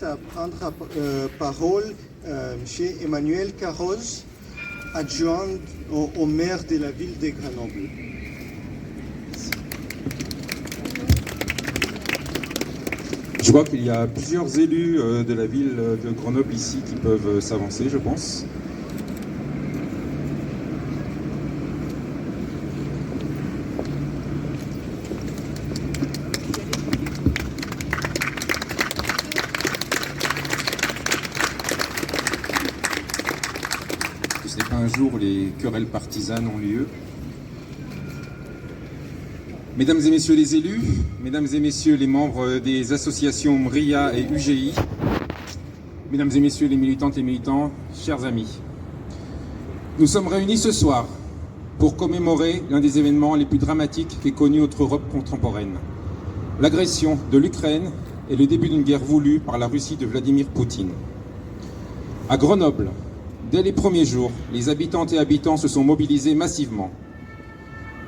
j'invite à prendre parole M. Emmanuel Carroz, adjoint au maire de la ville de Grenoble. Je vois qu'il y a plusieurs élus de la ville de Grenoble ici qui peuvent s'avancer, je pense. Ce n'est pas un jour où les querelles partisanes ont lieu. Mesdames et messieurs les élus, mesdames et messieurs les membres des associations MRIA et UGI, mesdames et messieurs les militantes et militants, chers amis, nous sommes réunis ce soir pour commémorer l'un des événements les plus dramatiques qu'ait connu notre Europe contemporaine, l'agression de l'Ukraine et le début d'une guerre voulue par la Russie de Vladimir Poutine. À Grenoble, dès les premiers jours, les habitantes et habitants se sont mobilisés massivement.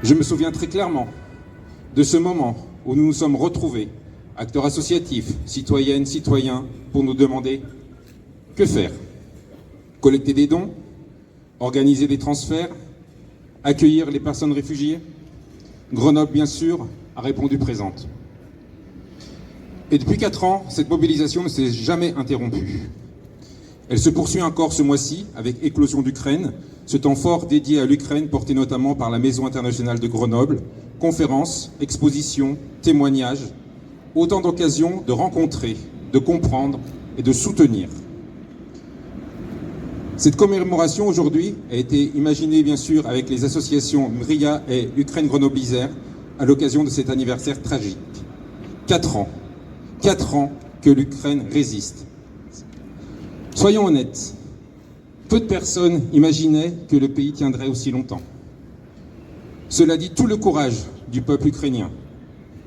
Je me souviens très clairement de ce moment où nous nous sommes retrouvés, acteurs associatifs, citoyennes, citoyens, pour nous demander que faire. Collecter des dons, organiser des transferts, accueillir les personnes réfugiées. Grenoble, bien sûr, a répondu présente. Et depuis 4 ans, cette mobilisation ne s'est jamais interrompue. Elle se poursuit encore ce mois-ci avec Éclosion d'Ukraine, ce temps fort dédié à l'Ukraine porté notamment par la Maison internationale de Grenoble, conférences, expositions, témoignages, autant d'occasions de rencontrer, de comprendre et de soutenir. Cette commémoration aujourd'hui a été imaginée bien sûr avec les associations MRIA et Ukraine Grenoble-Isère à l'occasion de cet anniversaire tragique. 4 ans. 4 ans que l'Ukraine résiste. Soyons honnêtes, peu de personnes imaginaient que le pays tiendrait aussi longtemps. Cela dit tout le courage du peuple ukrainien,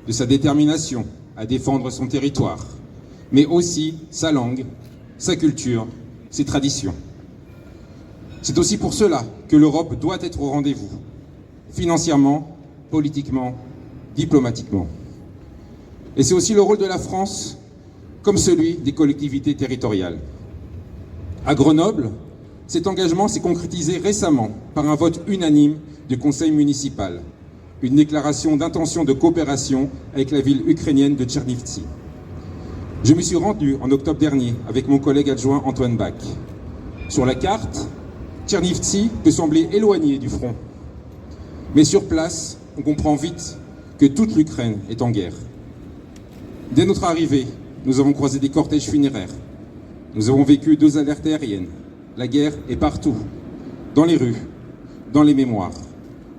de sa détermination à défendre son territoire, mais aussi sa langue, sa culture, ses traditions. C'est aussi pour cela que l'Europe doit être au rendez-vous, financièrement, politiquement, diplomatiquement. Et c'est aussi le rôle de la France, comme celui des collectivités territoriales. À Grenoble, cet engagement s'est concrétisé récemment par un vote unanime du conseil municipal, une déclaration d'intention de coopération avec la ville ukrainienne de Tchernivtsi. Je me suis rendu en octobre dernier avec mon collègue adjoint Antoine Bach. Sur la carte, Tchernivtsi peut sembler éloigné du front. Mais sur place, on comprend vite que toute l'Ukraine est en guerre. Dès notre arrivée, nous avons croisé des cortèges funéraires. Nous avons vécu 2 alertes aériennes. La guerre est partout, dans les rues, dans les mémoires,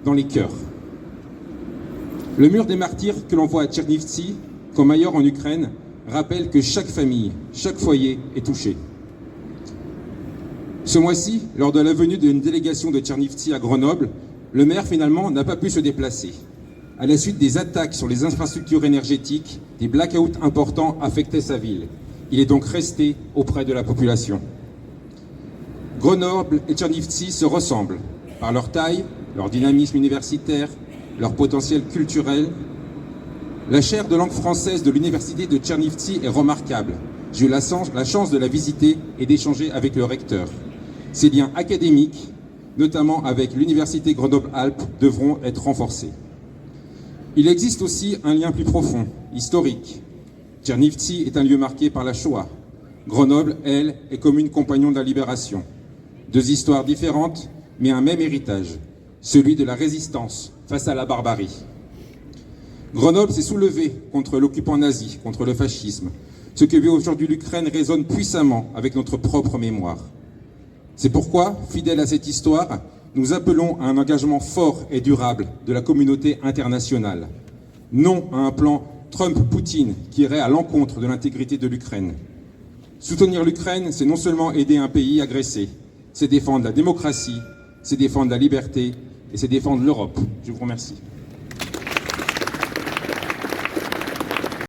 dans les cœurs. Le mur des martyrs que l'on voit à Tchernivtsi, comme ailleurs en Ukraine, rappelle que chaque famille, chaque foyer est touché. Ce mois-ci, lors de la venue d'une délégation de Tchernivtsi à Grenoble, le maire finalement n'a pas pu se déplacer. À la suite des attaques sur les infrastructures énergétiques, des blackouts importants affectaient sa ville. Il est donc resté auprès de la population. Grenoble et Tchernivtsi se ressemblent par leur taille, leur dynamisme universitaire, leur potentiel culturel. La chaire de langue française de l'université de Tchernivtsi est remarquable. J'ai eu la chance de la visiter et d'échanger avec le recteur. Ces liens académiques, notamment avec l'université Grenoble-Alpes, devront être renforcés. Il existe aussi un lien plus profond, historique. Tchernivtsi est un lieu marqué par la Shoah. Grenoble, elle, est commune compagnon de la libération. 2 histoires différentes, mais un même héritage, celui de la résistance face à la barbarie. Grenoble s'est soulevé contre l'occupant nazi, contre le fascisme. Ce que vit aujourd'hui l'Ukraine résonne puissamment avec notre propre mémoire. C'est pourquoi, fidèles à cette histoire, nous appelons à un engagement fort et durable de la communauté internationale. Non à un plan Trump-Poutine qui irait à l'encontre de l'intégrité de l'Ukraine. Soutenir l'Ukraine, c'est non seulement aider un pays agressé, c'est défendre la démocratie, c'est défendre la liberté et c'est défendre l'Europe. Je vous remercie.